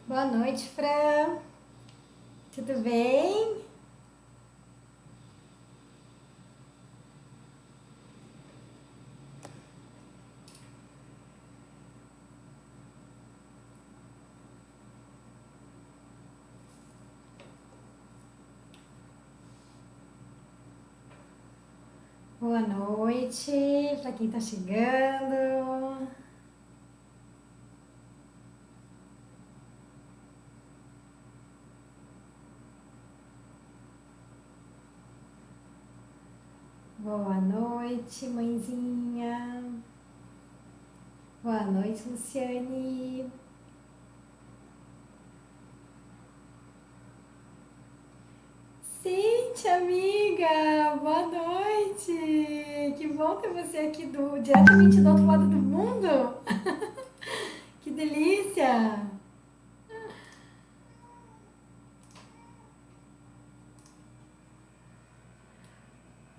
Boa noite, Fran. Tudo bem? Boa noite para quem está chegando. Boa noite, mãezinha. Boa noite, Luciane. Cíntia, amiga, boa noite. Que bom ter você aqui diretamente do outro lado do mundo. Que delícia.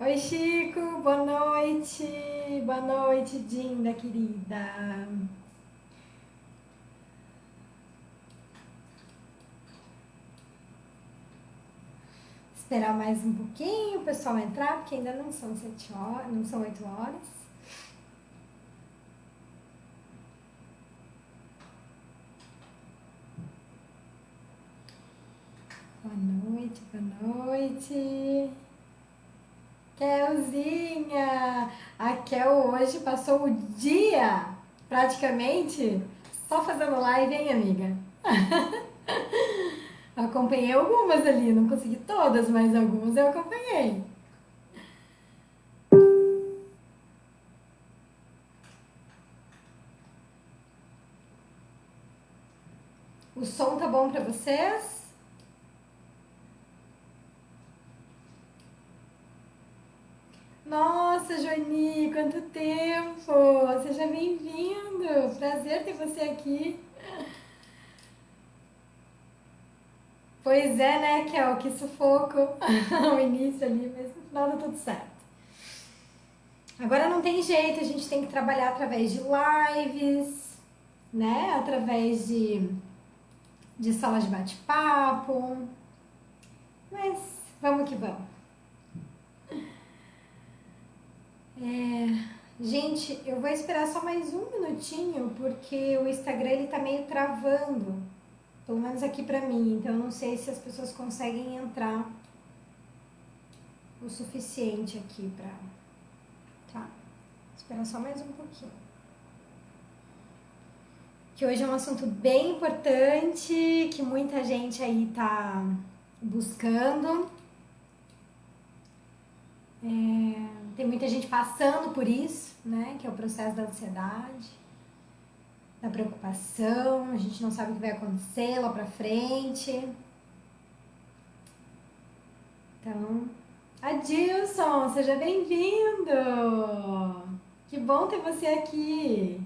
Oi, Chico, boa noite. Boa noite, Dinda, querida. Esperar mais um pouquinho o pessoal entrar, porque ainda não são 7 horas, não são 8 horas. Boa noite, boa noite. Kelzinha! A Kel hoje passou o dia, praticamente, só fazendo live, hein, amiga? Acompanhei algumas ali, não consegui todas, mas algumas eu acompanhei. O som tá bom pra vocês? Nossa, Joani, quanto tempo! Seja bem-vindo! Prazer ter você aqui. Pois é, né, Kel? Que sufoco ao início ali, mas no final dá tudo certo. Agora não tem jeito, a gente tem que trabalhar através de lives, né? Através de salas de bate-papo. Mas vamos que vamos. Gente, eu vou esperar só mais um minutinho, porque o Instagram ele tá meio travando. Pelo menos aqui pra mim, então eu não sei se as pessoas conseguem entrar o suficiente aqui pra. Tá? Esperar só mais um pouquinho. Que hoje é um assunto bem importante, que muita gente aí tá buscando. Tem muita gente passando por isso, né? Que é o processo da ansiedade, da preocupação, a gente não sabe o que vai acontecer lá pra frente. Então, Adilson, seja bem-vindo! Que bom ter você aqui!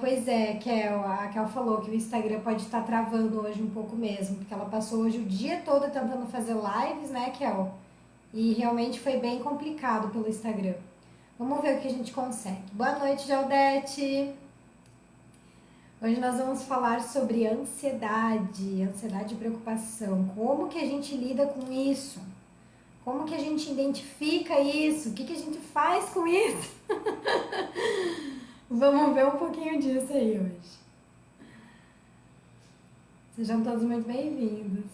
Pois é, a Kel falou que o Instagram pode estar travando hoje um pouco mesmo, porque ela passou hoje o dia todo tentando fazer lives, né, Kel? E realmente foi bem complicado pelo Instagram. Vamos ver o que a gente consegue. Boa noite, Jaldete! Hoje nós vamos falar sobre ansiedade e preocupação. Como que a gente lida com isso? Como que a gente identifica isso? O que a gente faz com isso? Vamos ver um pouquinho disso aí hoje. Sejam todos muito bem-vindos.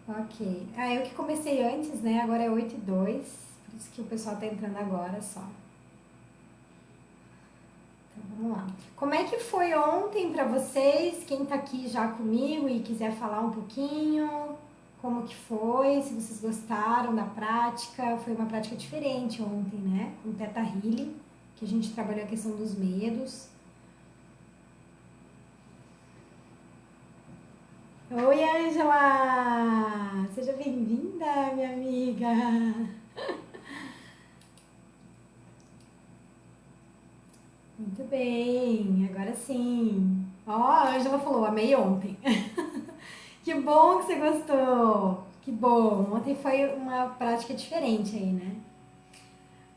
Ok. Eu que comecei antes, né? Agora é 8h02. Por isso que o pessoal tá entrando agora só. Então vamos lá. Como é que foi ontem pra vocês? Quem tá aqui já comigo e quiser falar um pouquinho, como que foi? Se vocês gostaram da prática? Foi uma prática diferente ontem, né? Com o Theta Healing, que a gente trabalhou a questão dos medos. Oi, Ângela! Seja bem-vinda, minha amiga! Muito bem, agora sim. Ó, a Ângela falou, amei ontem. Que bom que você gostou. Que bom. Ontem foi uma prática diferente aí, né?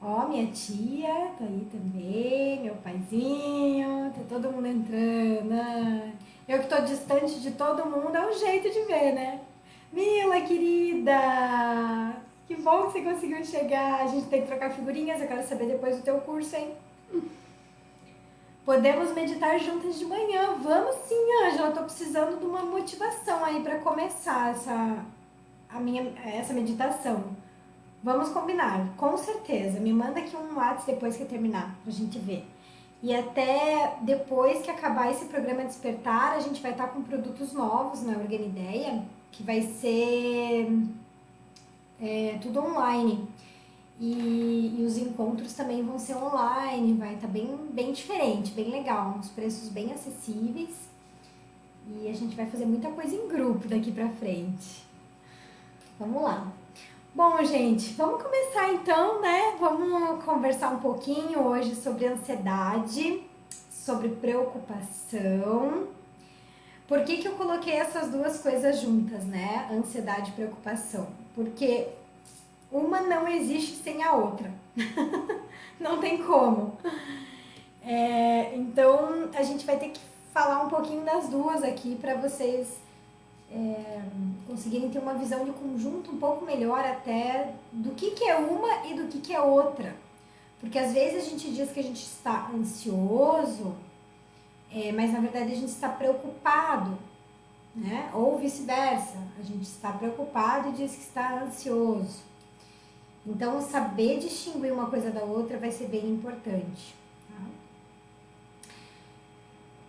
Ó, minha tia tá aí também, meu paizinho, tá todo mundo entrando. Eu que tô distante de todo mundo, é um jeito de ver, né? Mila, querida! Que bom que você conseguiu chegar. A gente tem que trocar figurinhas, eu quero saber depois do teu curso, hein? Podemos meditar juntas de manhã. Vamos sim, Ângela. Eu tô precisando de uma motivação aí para começar essa meditação. Vamos combinar, com certeza. Me manda aqui um WhatsApp depois que eu terminar, pra gente ver. E até depois que acabar esse programa Despertar, a gente vai estar com produtos novos na Organideia, que vai ser tudo online. E os encontros também vão ser online, vai estar bem diferente, bem legal, uns preços bem acessíveis. E a gente vai fazer muita coisa em grupo daqui pra frente. Vamos lá. Bom, gente, vamos começar então, né? Vamos conversar um pouquinho hoje sobre ansiedade, sobre preocupação. Por que eu coloquei essas duas coisas juntas, né? Ansiedade e preocupação? Porque uma não existe sem a outra. Não tem como. Então, a gente vai ter que falar um pouquinho das duas aqui para vocês conseguirem ter uma visão de conjunto um pouco melhor até do que é uma e do que é outra. Porque às vezes a gente diz que a gente está ansioso, mas na verdade a gente está preocupado, né? Ou vice-versa, a gente está preocupado e diz que está ansioso. Então, saber distinguir uma coisa da outra vai ser bem importante.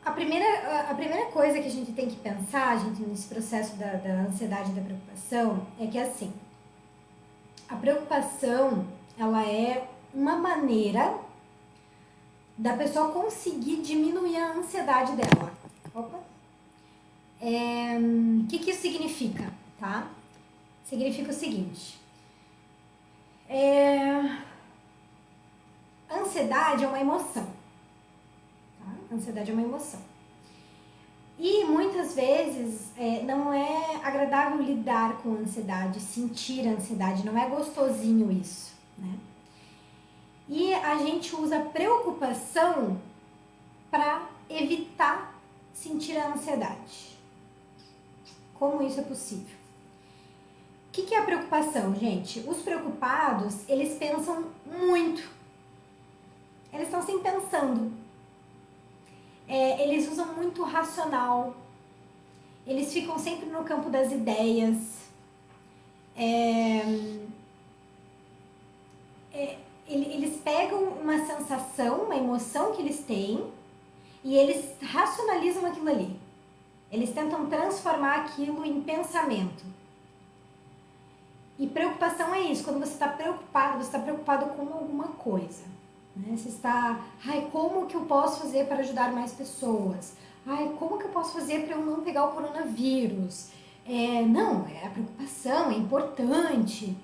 A primeira coisa que a gente tem que pensar, gente, nesse processo da ansiedade e da preocupação, é que assim, a preocupação, ela é uma maneira da pessoa conseguir diminuir a ansiedade dela. Opa! O que isso significa, tá? Significa o seguinte, ansiedade é uma emoção. Tá? Ansiedade é uma emoção. E muitas vezes não é agradável lidar com ansiedade, sentir ansiedade, não é gostosinho isso, né? E a gente usa preocupação para evitar sentir a ansiedade. Como isso é possível? O que é a preocupação, gente? Os preocupados, eles pensam muito. Eles estão sempre pensando. Eles usam muito o racional. Eles ficam sempre no campo das ideias. Eles pegam uma sensação, uma emoção que eles têm e eles racionalizam aquilo ali. Eles tentam transformar aquilo em pensamento. E preocupação é isso, quando você está preocupado com alguma coisa. Né? Você está, como que eu posso fazer para ajudar mais pessoas? Como que eu posso fazer para eu não pegar o coronavírus? A preocupação é importante.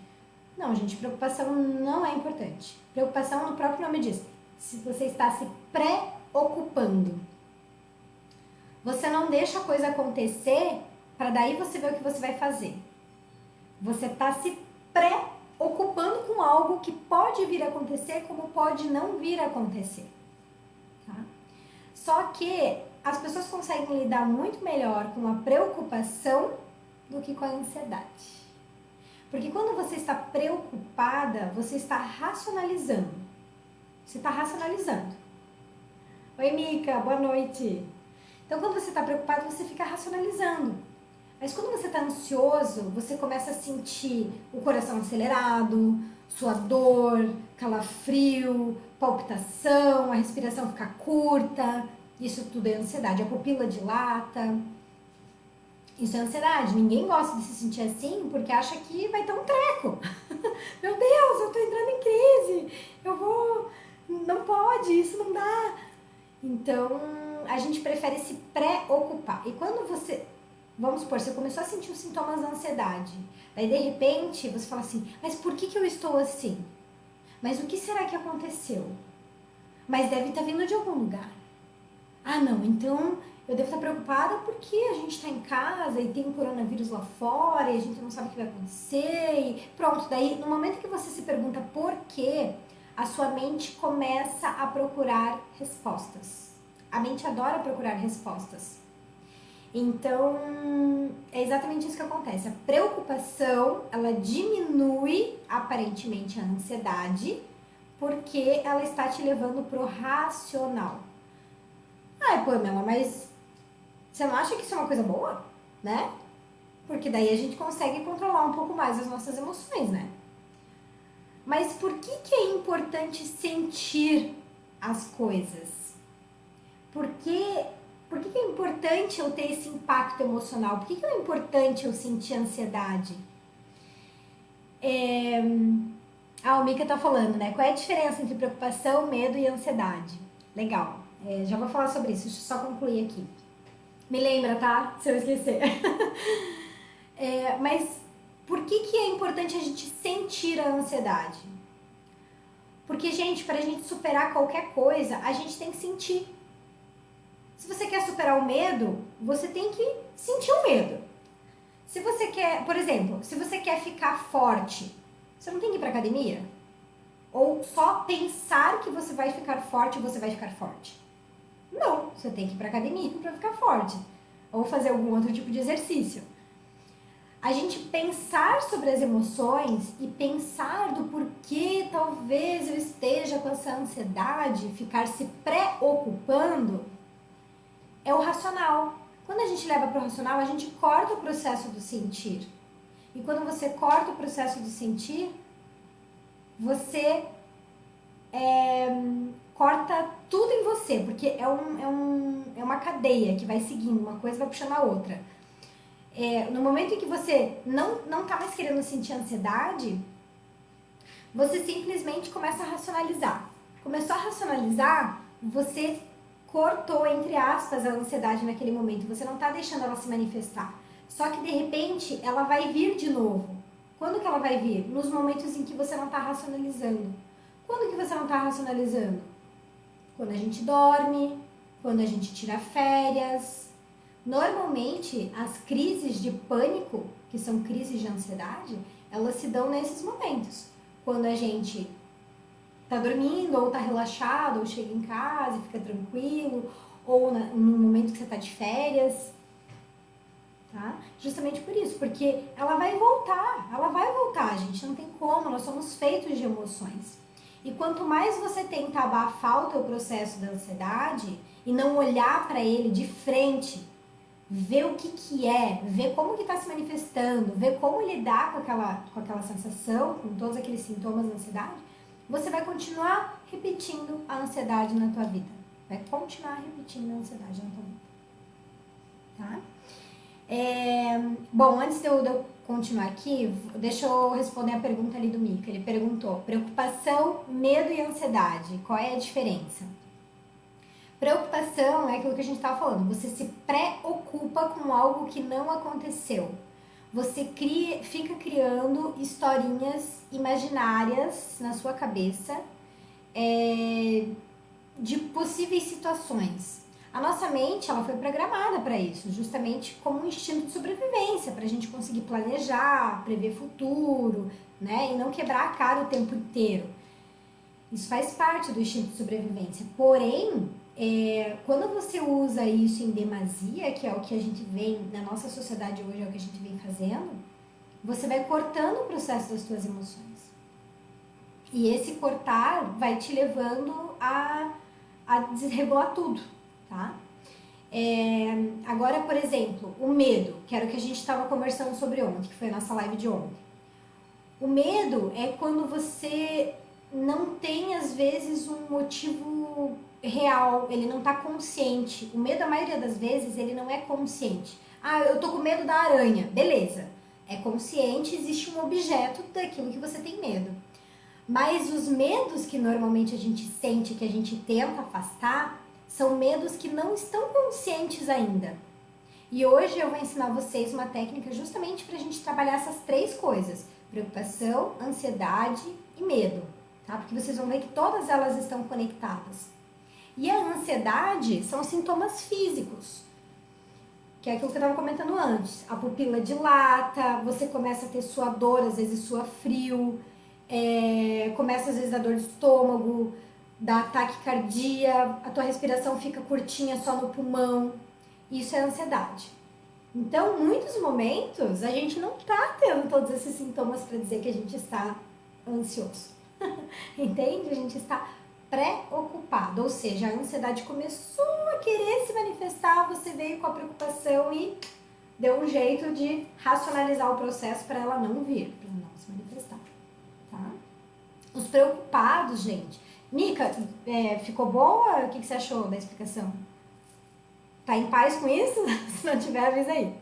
Não, gente, preocupação não é importante. Preocupação, no próprio nome diz, se você está se preocupando. Você não deixa a coisa acontecer para daí você ver o que você vai fazer. Você está se preocupando com algo que pode vir a acontecer, como pode não vir a acontecer. Tá? Só que as pessoas conseguem lidar muito melhor com a preocupação do que com a ansiedade. Porque quando você está preocupada, você está racionalizando. Você está racionalizando. Oi, Mica, boa noite. Então, quando você está preocupado, você fica racionalizando. Mas quando você está ansioso, você começa a sentir o coração acelerado, sua dor, calafrio, palpitação, a respiração fica curta. Isso tudo é ansiedade. A pupila dilata. Isso é ansiedade. Ninguém gosta de se sentir assim porque acha que vai ter um treco. Meu Deus, eu tô entrando em crise. Não pode, isso não dá. Então, a gente prefere se preocupar. E quando vamos supor, você começou a sentir os sintomas da ansiedade. Daí, de repente, você fala assim, mas por que eu estou assim? Mas o que será que aconteceu? Mas deve estar vindo de algum lugar. Não, então Eu devo estar preocupada porque a gente está em casa e tem um coronavírus lá fora e a gente não sabe o que vai acontecer. E pronto, daí no momento que você se pergunta por quê, a sua mente começa a procurar respostas. A mente adora procurar respostas. Então, é exatamente isso que acontece. A preocupação, ela diminui aparentemente a ansiedade, porque ela está te levando pro racional. Ai, Pamela, mas você não acha que isso é uma coisa boa, né? Porque daí a gente consegue controlar um pouco mais as nossas emoções, né? Mas por que é importante sentir as coisas? Por que é importante eu ter esse impacto emocional? Por que é importante eu sentir ansiedade? O Mika tá falando, né? Qual é a diferença entre preocupação, medo e ansiedade? Legal. Já vou falar sobre isso, deixa eu só concluir aqui. Me lembra, tá? Se eu esquecer. Mas por que é importante a gente sentir a ansiedade? Porque, gente, para a gente superar qualquer coisa, a gente tem que sentir. Se você quer superar o medo, você tem que sentir o medo. Se você quer, por exemplo, se você quer ficar forte, você não tem que ir pra academia? Ou só pensar que você vai ficar forte, você vai ficar forte? Não, você tem que ir pra academia para ficar forte. Ou fazer algum outro tipo de exercício. A gente pensar sobre as emoções e pensar do porquê talvez eu esteja com essa ansiedade, ficar se preocupando, é o racional. Quando a gente leva para o racional, a gente corta o processo do sentir. E quando você corta o processo do sentir, você corta tudo em você, porque é uma cadeia que vai seguindo, uma coisa vai puxando a outra. No momento em que você não tá mais querendo sentir ansiedade, você simplesmente começa a racionalizar. Começou a racionalizar, você cortou, entre aspas, a ansiedade naquele momento. Você não tá deixando ela se manifestar. Só que, de repente, ela vai vir de novo. Quando que ela vai vir? Nos momentos em que você não tá racionalizando. Quando que você não tá racionalizando? Quando a gente dorme, quando a gente tira férias. Normalmente, as crises de pânico, que são crises de ansiedade, elas se dão nesses momentos. Quando a gente tá dormindo, ou tá relaxado, ou chega em casa e fica tranquilo, ou no momento que você tá de férias, tá? Justamente por isso, porque ela vai voltar, gente, não tem como, nós somos feitos de emoções. E quanto mais você tenta abafar o teu processo da ansiedade e não olhar para ele de frente, ver o que é, ver como que está se manifestando, ver como lidar com aquela sensação, com todos aqueles sintomas da ansiedade, você vai continuar repetindo a ansiedade na tua vida. Vai continuar repetindo a ansiedade na tua vida. Tá? Bom, antes de eu continuar aqui, deixa eu responder a pergunta ali do Mika. Ele perguntou: preocupação, medo e ansiedade, qual é a diferença? Preocupação é aquilo que a gente estava falando. Você se preocupa com algo que não aconteceu. Você fica criando historinhas imaginárias na sua cabeça de possíveis situações. A nossa mente, ela foi programada para isso, justamente como um instinto de sobrevivência, para a gente conseguir planejar, prever futuro, né? E não quebrar a cara o tempo inteiro. Isso faz parte do instinto de sobrevivência. Porém, quando você usa isso em demasia, que é o que a gente vem na nossa sociedade hoje, é o que a gente vem fazendo, você vai cortando o processo das suas emoções. E esse cortar vai te levando a desregular tudo, tá? Agora, por exemplo, o medo, que era o que a gente estava conversando sobre ontem, que foi a nossa live de ontem. O medo é quando você não tem, às vezes, um motivo real, ele não tá consciente. O medo, a maioria das vezes, ele não é consciente. Ah, eu tô com medo da aranha. Beleza. É consciente, existe um objeto daquilo que você tem medo. Mas os medos que normalmente a gente sente, que a gente tenta afastar, são medos que não estão conscientes ainda. E hoje eu vou ensinar vocês uma técnica justamente pra gente trabalhar essas três coisas: preocupação, ansiedade e medo. Tá? Porque vocês vão ver que todas elas estão conectadas. E a ansiedade são sintomas físicos. que é aquilo que eu estava comentando antes. A pupila dilata, você começa a ter suador, às vezes sua frio, começa às vezes a dor de estômago, dá taquicardia, a tua respiração fica curtinha só no pulmão. Isso é ansiedade. Então, muitos momentos, a gente não tá tendo todos esses sintomas para dizer que a gente está ansioso. Entende? A gente está preocupado, ou seja, a ansiedade começou a querer se manifestar, você veio com a preocupação e deu um jeito de racionalizar o processo para ela não vir, para não se manifestar, tá? Os preocupados, gente. Mica, ficou boa? O que você achou da explicação? Tá em paz com isso? Se não tiver, avisa aí.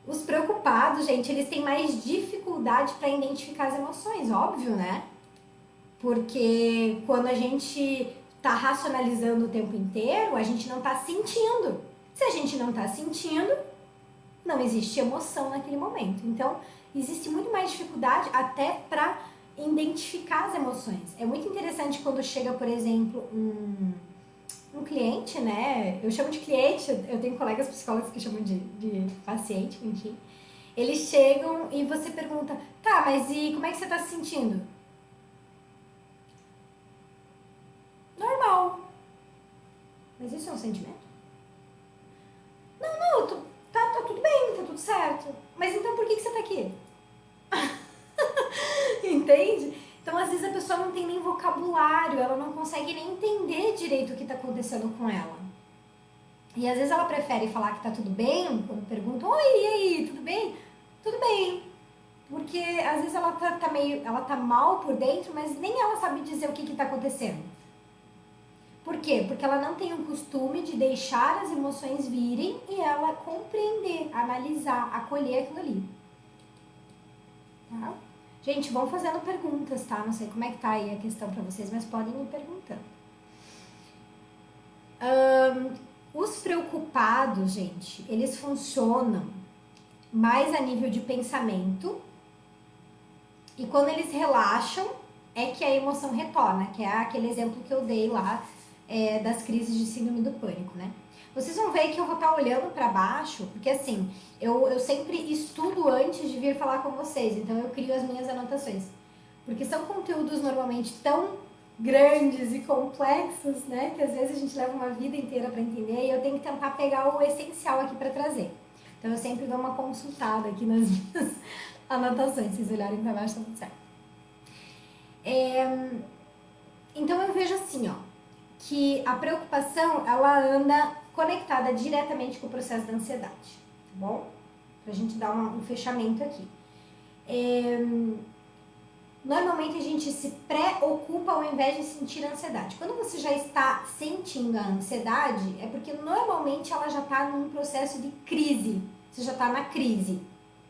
Os preocupados, gente, eles têm mais dificuldade para identificar as emoções, óbvio, né? Porque quando a gente tá racionalizando o tempo inteiro, a gente não tá sentindo. Se a gente não tá sentindo, não existe emoção naquele momento. Então, existe muito mais dificuldade até para identificar as emoções. É muito interessante quando chega, por exemplo, um cliente, né? Eu chamo de cliente, eu tenho colegas psicólogos que chamam de paciente, enfim. Eles chegam e você pergunta, tá, mas e como é que você tá se sentindo? Normal. Mas isso é um sentimento? Não, tá tudo bem, tá tudo certo. Mas então por que você tá aqui? Entende? Então, às vezes a pessoa não tem nem vocabulário, ela não consegue nem entender direito o que tá acontecendo com ela. E às vezes ela prefere falar que tá tudo bem, quando perguntam, oi, e aí, tudo bem? Tudo bem. Porque às vezes ela ela tá mal por dentro, mas nem ela sabe dizer o que tá acontecendo. Por quê? Porque ela não tem o costume de deixar as emoções virem e ela compreender, analisar, acolher aquilo ali. Tá? Gente, vão fazendo perguntas, tá? Não sei como é que tá aí a questão pra vocês, mas podem ir perguntando. Os preocupados, gente, eles funcionam mais a nível de pensamento. E quando eles relaxam, é que a emoção retorna, que é aquele exemplo que eu dei lá das crises de síndrome do pânico, né? Vocês vão ver que eu vou estar olhando para baixo, porque assim, eu sempre estudo antes de vir falar com vocês, então eu crio as minhas anotações. Porque são conteúdos normalmente tão grandes e complexos, né? Que às vezes a gente leva uma vida inteira para entender e eu tenho que tentar pegar o essencial aqui para trazer. Então eu sempre dou uma consultada aqui nas minhas anotações, se vocês olharem para baixo, tá tudo certo. Então eu vejo assim, ó, que a preocupação, ela anda conectada diretamente com o processo da ansiedade, tá bom? Pra gente dar um fechamento aqui. Normalmente a gente se preocupa ao invés de sentir a ansiedade. Quando você já está sentindo a ansiedade, é porque normalmente ela já está num processo de crise. Você já está na crise,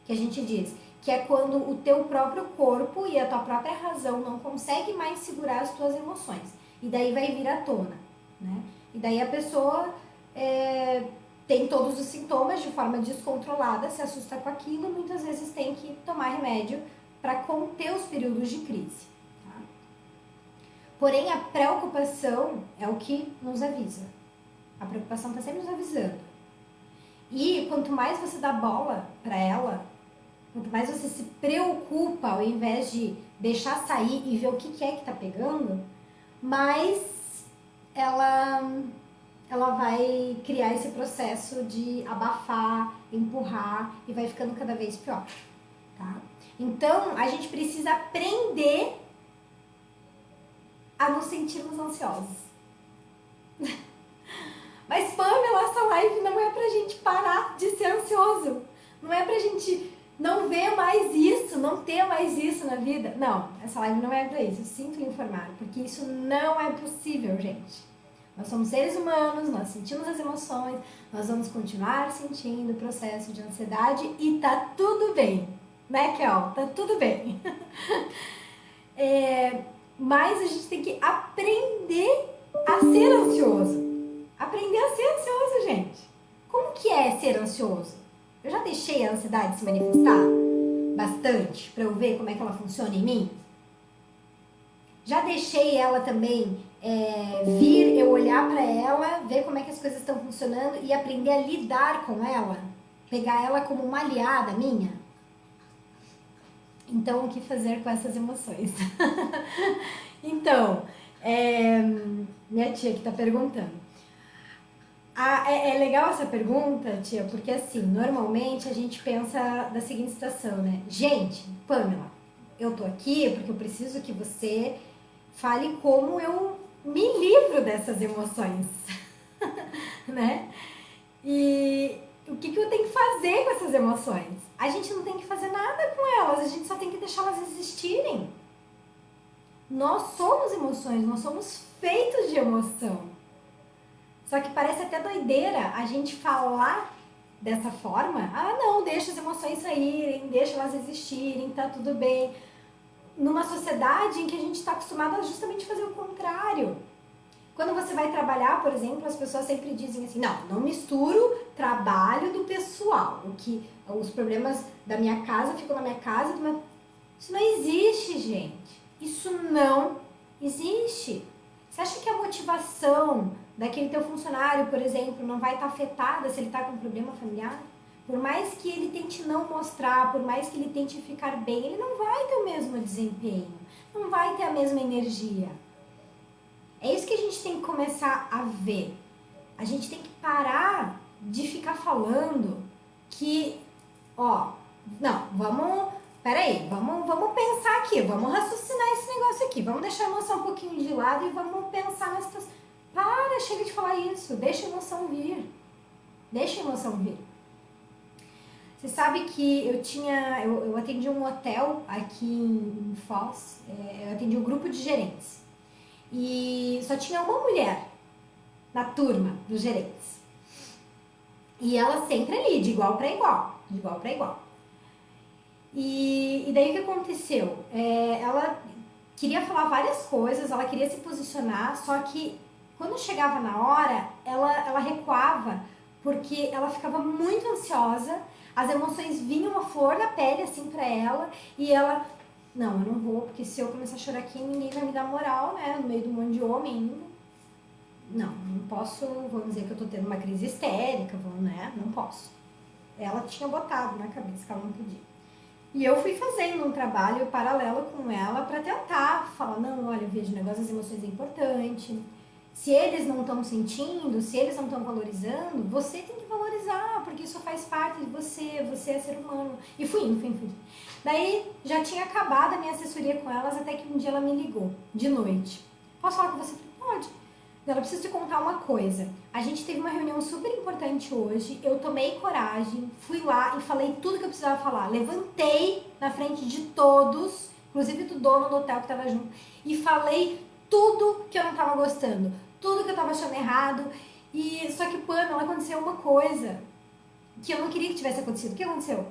que a gente diz. Que é quando o teu próprio corpo e a tua própria razão não consegue mais segurar as tuas emoções. E daí vai vir à tona, né? E daí a pessoa tem todos os sintomas de forma descontrolada, se assusta com aquilo, muitas vezes tem que tomar remédio para conter os períodos de crise. Tá? Porém, a preocupação é o que nos avisa. A preocupação está sempre nos avisando. E quanto mais você dá bola para ela, quanto mais você se preocupa, ao invés de deixar sair e ver o que é que tá pegando, mais ela vai criar esse processo de abafar, empurrar e vai ficando cada vez pior, tá? Então, a gente precisa aprender a nos sentirmos ansiosos. Mas, Pamela, essa live não é pra gente parar de ser ansioso. Não é pra gente não ver mais isso, não ter mais isso na vida. Não, essa live não é pra isso. Eu sinto lhe informar, porque isso não é possível, gente. Nós somos seres humanos, nós sentimos as emoções, nós vamos continuar sentindo o processo de ansiedade e tá tudo bem. Né, Kel? Tá tudo bem. Mas a gente tem que aprender a ser ansioso. Aprender a ser ansioso, gente. Como que é ser ansioso? Eu já deixei a ansiedade se manifestar bastante para eu ver como é que ela funciona em mim? Já deixei ela também vir, eu olhar para ela, ver como é que as coisas estão funcionando e aprender a lidar com ela, pegar ela como uma aliada minha. Então, o que fazer com essas emoções? Então, minha tia que está perguntando. É legal essa pergunta, tia, porque assim, normalmente a gente pensa da seguinte situação, né? Gente, Pamela, eu tô aqui porque eu preciso que você fale como eu me livro dessas emoções, né? E o que eu tenho que fazer com essas emoções? A gente não tem que fazer nada com elas, a gente só tem que deixá-las existirem. Nós somos emoções, nós somos feitos de emoção. Só que parece até doideira a gente falar dessa forma. Ah, não, deixa as emoções saírem, deixa elas existirem, tá tudo bem. Numa sociedade em que a gente está acostumado a justamente fazer o contrário. Quando você vai trabalhar, por exemplo, as pessoas sempre dizem assim, não misturo trabalho do pessoal. Os problemas da minha casa ficam na minha casa. Isso não existe, gente. Isso não existe. Você acha que a motivação daquele teu funcionário, por exemplo, não vai estar afetada se ele está com um problema familiar? Por mais que ele tente não mostrar, por mais que ele tente ficar bem, ele não vai ter o mesmo desempenho, não vai ter a mesma energia. É isso que a gente tem que começar a ver. A gente tem que parar de ficar falando que, peraí, vamos pensar aqui, vamos raciocinar esse negócio aqui, vamos deixar a emoção um pouquinho de lado e vamos pensar na situação. Chega de falar isso, deixa a emoção vir. Deixa a emoção vir. Você sabe que eu atendi um hotel aqui em Foz, eu atendi um grupo de gerentes. E só tinha uma mulher na turma dos gerentes. E ela sempre ali, de igual para igual, de igual para igual. E daí o que aconteceu? Ela queria falar várias coisas, ela queria se posicionar, só que quando chegava na hora, ela recuava, porque ela ficava muito ansiosa, as emoções vinham a flor da pele assim pra ela, e ela, não, eu não vou, porque se eu começar a chorar aqui, ninguém vai me dar moral, né, no meio de um monte de homem. Não posso, vamos dizer que eu tô tendo uma crise histérica, né, não posso. Ela tinha botado na cabeça que ela não podia. E eu fui fazendo um trabalho paralelo com ela para tentar falar, não, olha, veja, o negócio das emoções é importante. Se eles não estão sentindo, se eles não estão valorizando, você tem que valorizar, porque isso faz parte de você, você é ser humano. E fui. Daí já tinha acabado a minha assessoria com elas, até que um dia ela me ligou, de noite. Posso falar com você? Pode. Ela precisa te contar uma coisa. A gente teve uma reunião super importante hoje, eu tomei coragem, fui lá e falei tudo que eu precisava falar. Levantei na frente de todos, inclusive do dono do hotel que estava junto, e falei tudo que eu não estava gostando, tudo que eu estava achando errado. E só que, Pamela, aconteceu uma coisa que eu não queria que tivesse acontecido. O que aconteceu?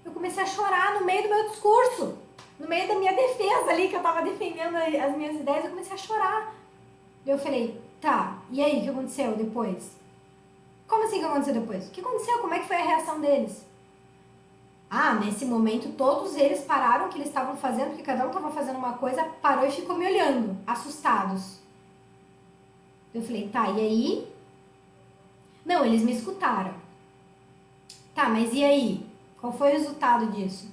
Eu comecei a chorar no meio do meu discurso, no meio da minha defesa ali, que eu estava defendendo as minhas ideias, eu comecei a chorar. Eu falei, tá, e aí, o que aconteceu depois? Como assim que aconteceu depois? O que aconteceu? Como é que foi a reação deles? Nesse momento todos eles pararam o que eles estavam fazendo, porque cada um estava fazendo uma coisa, parou e ficou me olhando, assustados. Eu falei, tá, e aí? Não, eles me escutaram. Tá, mas e aí? Qual foi o resultado disso?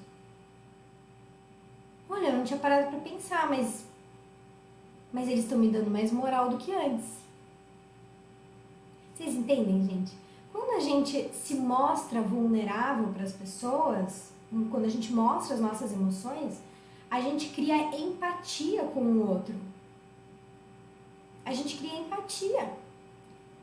Olha, eu não tinha parado pra pensar, mas eles estão me dando mais moral do que antes. Vocês entendem, gente? Quando a gente se mostra vulnerável para as pessoas, quando a gente mostra as nossas emoções, a gente cria empatia com o outro. A gente cria empatia.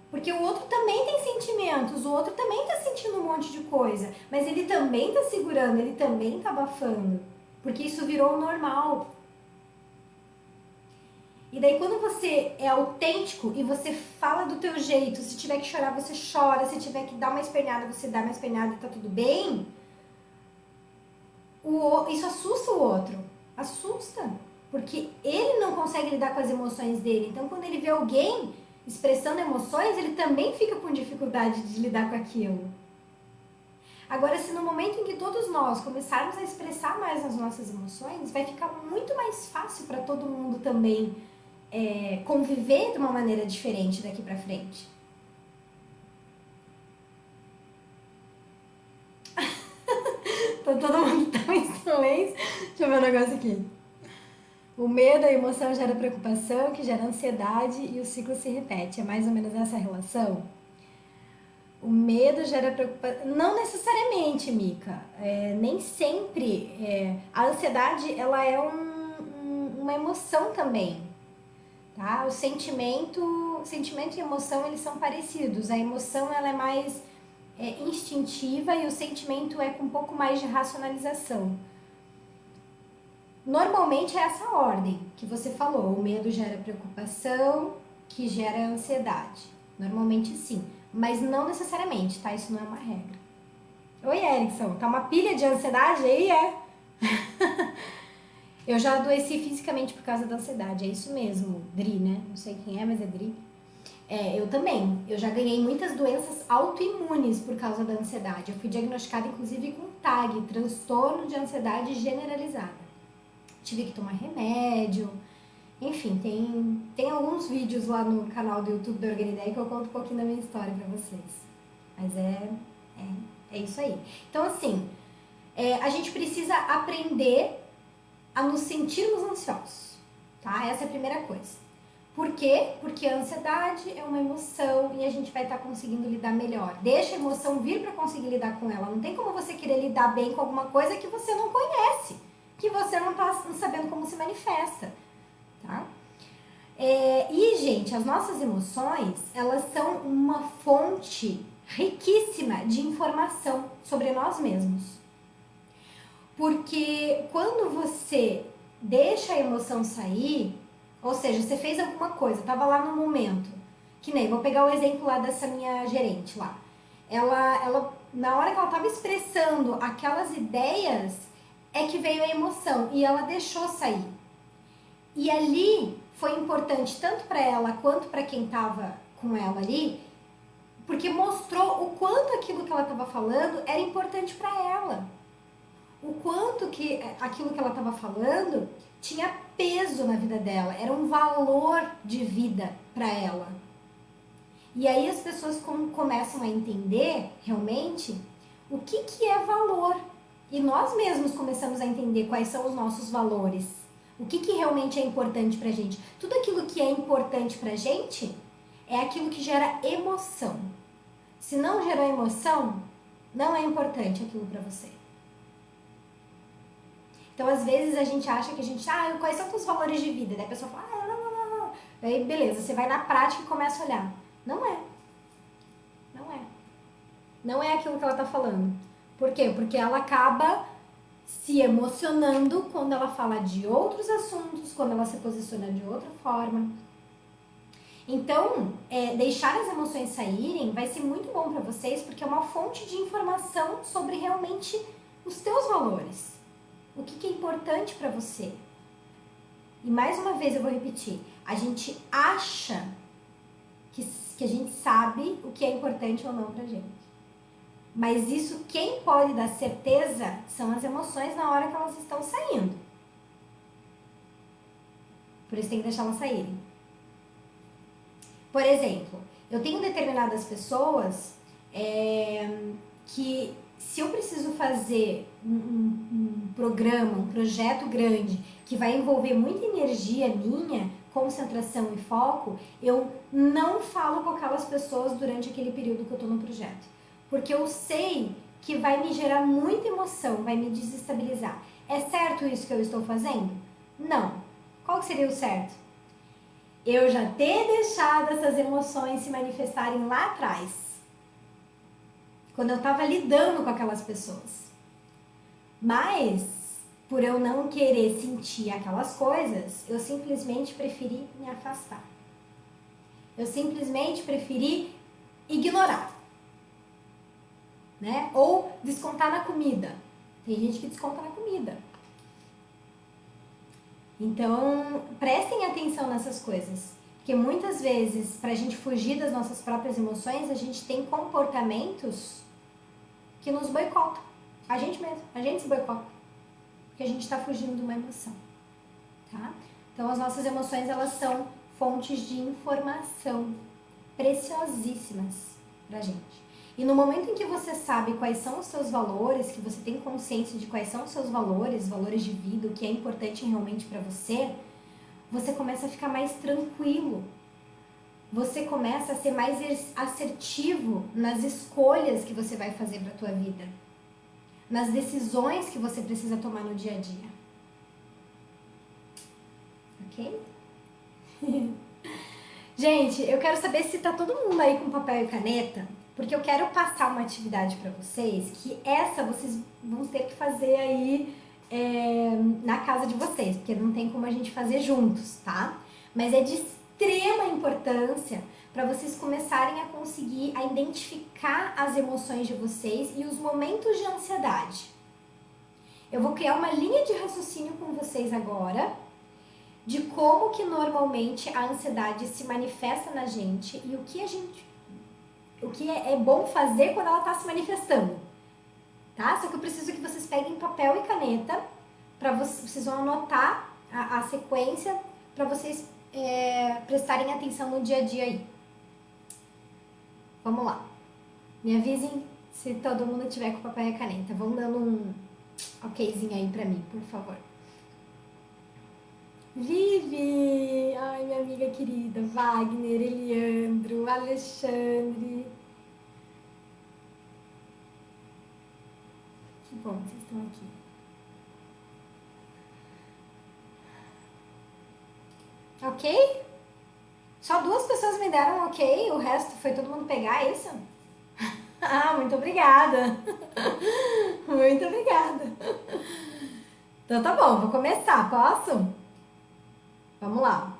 Porque o outro também tem sentimentos, o outro também está sentindo um monte de coisa, mas ele também está segurando, ele também está abafando, porque isso virou o normal. E daí quando você é autêntico e você fala do teu jeito, se tiver que chorar, você chora, se tiver que dar uma espernhada, você dá uma espernhada e tá tudo bem, isso assusta o outro. Assusta. Porque ele não consegue lidar com as emoções dele. Então quando ele vê alguém expressando emoções, ele também fica com dificuldade de lidar com aquilo. Agora, se no momento em que todos nós começarmos a expressar mais as nossas emoções, vai ficar muito mais fácil para todo mundo também conviver de uma maneira diferente daqui para frente. Todo mundo tá em silêncio. Deixa eu ver um negócio aqui. O medo, a emoção gera preocupação, que gera ansiedade e o ciclo se repete. É mais ou menos essa relação? O medo gera preocupação. Não necessariamente, Mica. Nem sempre. A ansiedade, ela é uma emoção também. Tá? O sentimento e emoção, eles são parecidos. A emoção, ela é mais instintiva e o sentimento é com um pouco mais de racionalização. Normalmente é essa ordem que você falou. O medo gera preocupação, que gera ansiedade. Normalmente sim, mas não necessariamente, tá? Isso não é uma regra. Oi, Erickson, tá uma pilha de ansiedade aí, Eu já adoeci fisicamente por causa da ansiedade, é isso mesmo, Dri, né? Não sei quem é, mas é Dri. Eu também. Eu já ganhei muitas doenças autoimunes por causa da ansiedade. Eu fui diagnosticada, inclusive, com TAG, transtorno de ansiedade generalizada. Tive que tomar remédio. Enfim, tem alguns vídeos lá no canal do YouTube da Organideia que eu conto um pouquinho da minha história pra vocês. Mas é isso aí. Então, assim, a gente precisa aprender a nos sentirmos ansiosos, tá? Essa é a primeira coisa. Por quê? Porque a ansiedade é uma emoção e a gente vai estar conseguindo lidar melhor. Deixa a emoção vir para conseguir lidar com ela. Não tem como você querer lidar bem com alguma coisa que você não conhece, que você não está sabendo como se manifesta, tá? E, gente, as nossas emoções, elas são uma fonte riquíssima de informação sobre nós mesmos. Porque quando você deixa a emoção sair, ou seja, você fez alguma coisa, estava lá no momento, que nem, vou pegar o exemplo lá dessa minha gerente lá. Ela na hora que ela estava expressando aquelas ideias, é que veio a emoção e ela deixou sair. E ali foi importante tanto para ela quanto para quem estava com ela ali, porque mostrou o quanto aquilo que ela estava falando era importante para ela. O quanto que aquilo que ela estava falando tinha peso na vida dela, era um valor de vida para ela. E aí as pessoas começam a entender realmente o que é valor. E nós mesmos começamos a entender quais são os nossos valores. O que realmente é importante pra gente. Tudo aquilo que é importante pra gente é aquilo que gera emoção. Se não gerou emoção, não é importante aquilo pra você. Então, às vezes, a gente acha que quais são os valores de vida? Daí a pessoa fala, não. Daí, beleza, você vai na prática e começa a olhar. Não é. Não é aquilo que ela tá falando. Por quê? Porque ela acaba se emocionando quando ela fala de outros assuntos, quando ela se posiciona de outra forma. Então, deixar as emoções saírem vai ser muito bom para vocês, porque é uma fonte de informação sobre realmente os teus valores. O que é importante para você. E mais uma vez eu vou repetir, a gente acha que a gente sabe o que é importante ou não pra gente. Mas isso, quem pode dar certeza são as emoções na hora que elas estão saindo. Por isso tem que deixar elas saírem. Por exemplo, eu tenho determinadas pessoas que, se eu preciso fazer um programa, um projeto grande, que vai envolver muita energia minha, concentração e foco, eu não falo com aquelas pessoas durante aquele período que eu estou no projeto. Porque eu sei que vai me gerar muita emoção, vai me desestabilizar. É certo isso que eu estou fazendo? Não. Qual seria o certo? Eu já ter deixado essas emoções se manifestarem lá atrás, quando eu estava lidando com aquelas pessoas. Mas, por eu não querer sentir aquelas coisas, eu simplesmente preferi me afastar. Eu simplesmente preferi ignorar. Né? Ou descontar na comida. Tem gente que desconta na comida. Então, prestem atenção nessas coisas. Porque muitas vezes, para a gente fugir das nossas próprias emoções, a gente tem comportamentos que nos boicotam. A gente mesmo, a gente se boicota. Porque a gente está fugindo de uma emoção, tá? Então, as nossas emoções, elas são fontes de informação preciosíssimas pra gente. E no momento em que você sabe quais são os seus valores, que você tem consciência de quais são os seus valores, valores de vida, o que é importante realmente pra você, você começa a ficar mais tranquilo. Você começa a ser mais assertivo nas escolhas que você vai fazer pra tua vida. Nas decisões que você precisa tomar no dia a dia. Ok? Gente, eu quero saber se tá todo mundo aí com papel e caneta, porque eu quero passar uma atividade pra vocês, que essa vocês vão ter que fazer aí na casa de vocês, porque não tem como a gente fazer juntos, tá? Mas é de extrema importância para vocês começarem a conseguir a identificar as emoções de vocês e os momentos de ansiedade. Eu vou criar uma linha de raciocínio com vocês agora, de como que normalmente a ansiedade se manifesta na gente e o que é bom fazer quando ela está se manifestando, tá? Só que eu preciso que vocês peguem papel e caneta para vocês vão anotar a sequência para vocês prestarem atenção no dia a dia aí. Vamos lá. Me avisem se todo mundo tiver com papel e caneta. Vão dando um okzinho aí pra mim, por favor. Vivi! Ai, minha amiga querida. Wagner, Eliandro, Alexandre. Que bom que vocês estão aqui. Ok? Só 2 pessoas me deram ok, o resto foi todo mundo pegar, é isso? Ah, muito obrigada. Muito obrigada. Então tá bom, vou começar, posso? Vamos lá.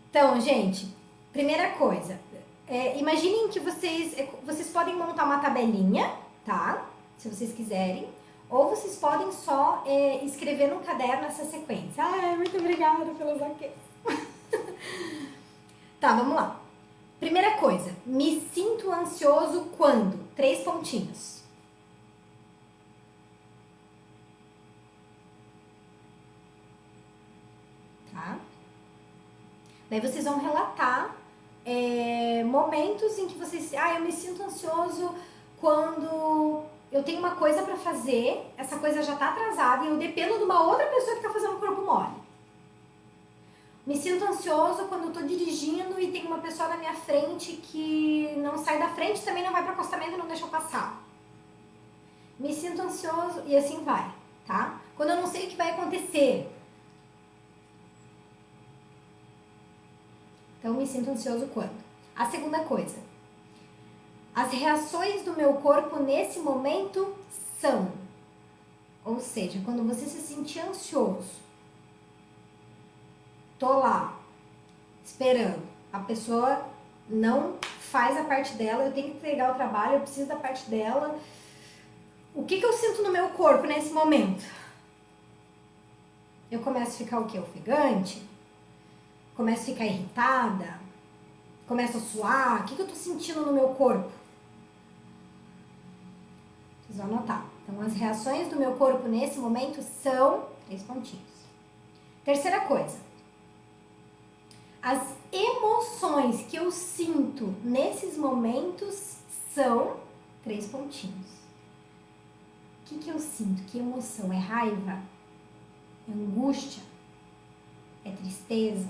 Então, gente, primeira coisa, imaginem que vocês podem montar uma tabelinha, tá? Se vocês quiserem. Ou vocês podem só escrever no caderno essa sequência. Ai, muito obrigada pelos ok. Tá, vamos lá. Primeira coisa, me sinto ansioso quando? 3 pontinhos. Tá? Daí vocês vão relatar momentos em que vocês... eu me sinto ansioso quando eu tenho uma coisa pra fazer, essa coisa já tá atrasada e eu dependo de uma outra pessoa que tá fazendo o corpo mole. Me sinto ansioso quando eu tô dirigindo e tem uma pessoa na minha frente que não sai da frente, também não vai pro acostamento e não deixa eu passar. Me sinto ansioso e assim vai, tá? Quando eu não sei o que vai acontecer. Então, me sinto ansioso quando? A segunda coisa. As reações do meu corpo nesse momento são. Ou seja, quando você se sentir ansioso, tô lá, esperando. A pessoa não faz a parte dela, eu tenho que entregar o trabalho, eu preciso da parte dela. O que eu sinto no meu corpo nesse momento? Eu começo a ficar o quê? Ofegante? Começo a ficar irritada? Começo a suar? O que eu tô sentindo no meu corpo? Vocês vão anotar. Então, as reações do meu corpo nesse momento são 3 pontinhos. Terceira coisa. As emoções que eu sinto nesses momentos são 3 pontinhos. O que eu sinto? Que emoção? É raiva? É angústia? É tristeza?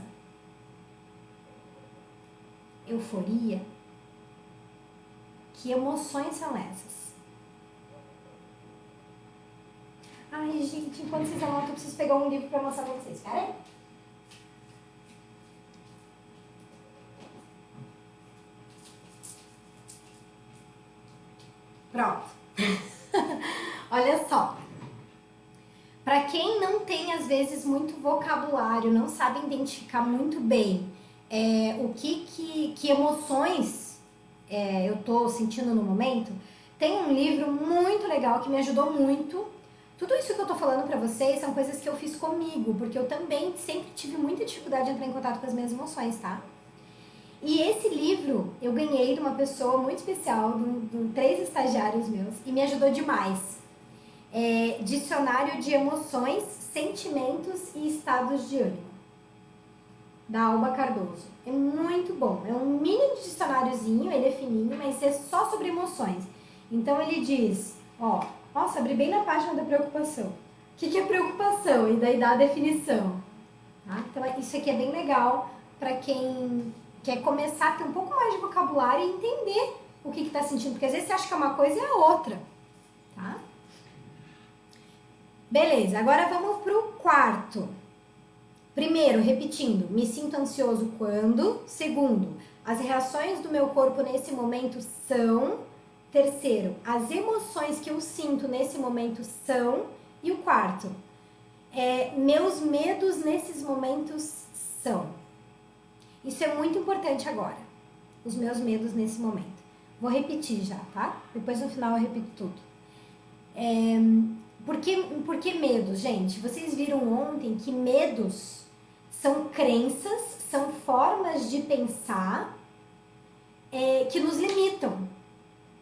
Euforia? Que emoções são essas? Ai, gente, enquanto vocês anotam, eu preciso pegar um livro para mostrar para vocês. Espera aí. Pronto. Olha só. Para quem não tem, às vezes, muito vocabulário, não sabe identificar muito bem que emoções eu tô sentindo no momento, tem um livro muito legal que me ajudou muito. Tudo isso que eu tô falando pra vocês são coisas que eu fiz comigo, porque eu também sempre tive muita dificuldade de entrar em contato com as minhas emoções, tá? E esse livro eu ganhei de uma pessoa muito especial, de 3 estagiários meus, e me ajudou demais. Dicionário de Emoções, Sentimentos e Estados de Ânimo, da Alba Cardoso. É muito bom. É um mini dicionáriozinho, ele é fininho, mas é só sobre emoções. Então ele diz, nossa, abri bem na página da preocupação. O que é preocupação? E daí dá a definição. Tá? Então isso aqui é bem legal para quem quer começar a ter um pouco mais de vocabulário e entender o que está sentindo. Porque às vezes você acha que é uma coisa e é outra. Tá? Beleza, agora vamos pro quarto. Primeiro, repetindo, me sinto ansioso quando. Segundo, as reações do meu corpo nesse momento são. Terceiro, as emoções que eu sinto nesse momento são. E o quarto, meus medos nesses momentos são. Isso é muito importante agora, os meus medos nesse momento. Vou repetir já, tá? Depois no final eu repito tudo. Por que medos, gente? Vocês viram ontem que medos são crenças, são formas de pensar que nos limitam.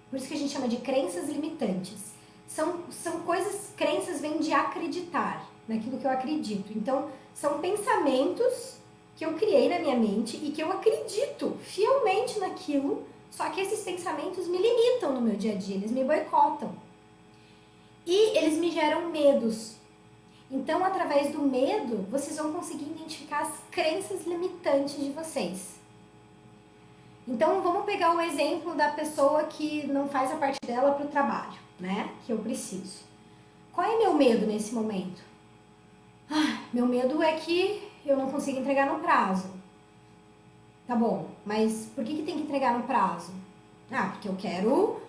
Por isso que a gente chama de crenças limitantes. São coisas, crenças vêm de acreditar, naquilo que eu acredito. Então, são pensamentos que eu criei na minha mente e que eu acredito fielmente naquilo, só que esses pensamentos me limitam no meu dia a dia, eles me boicotam. E eles me geram medos. Então, através do medo, vocês vão conseguir identificar as crenças limitantes de vocês. Então, vamos pegar o exemplo da pessoa que não faz a parte dela para o trabalho, né? Que eu preciso. Qual é meu medo nesse momento? Meu medo é que eu não consigo entregar no prazo. Tá bom, mas por que tem que entregar no prazo? Porque eu quero,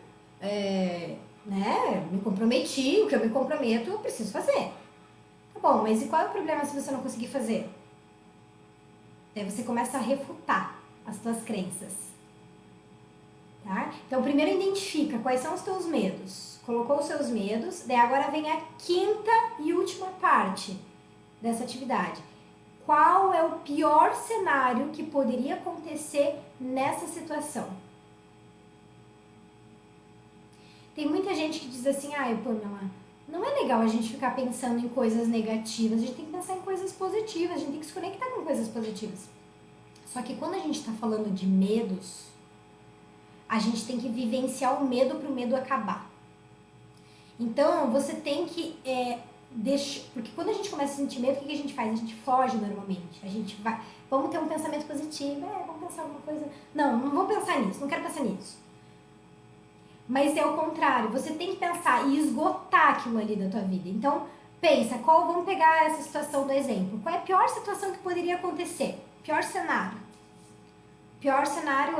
me comprometi, o que eu me comprometo eu preciso fazer. Tá bom, mas e qual é o problema se você não conseguir fazer? Daí você começa a refutar as suas crenças. Tá? Então, primeiro identifica quais são os teus medos. Colocou os seus medos, daí agora vem a quinta e última parte dessa atividade. Qual é o pior cenário que poderia acontecer nessa situação? Tem muita gente que diz assim, Pamela, não é legal a gente ficar pensando em coisas negativas, a gente tem que pensar em coisas positivas, a gente tem que se conectar com coisas positivas. Só que quando a gente está falando de medos, a gente tem que vivenciar o medo para o medo acabar. Então, você tem que porque quando a gente começa a sentir medo, o que a gente faz? A gente foge normalmente. A gente vai, vamos ter um pensamento positivo, vamos pensar alguma coisa. Não vou pensar nisso, não quero pensar nisso. Mas é o contrário, você tem que pensar e esgotar aquilo ali da tua vida. Então, pensa, vamos pegar essa situação do exemplo. Qual é a pior situação que poderia acontecer? Pior cenário. Pior cenário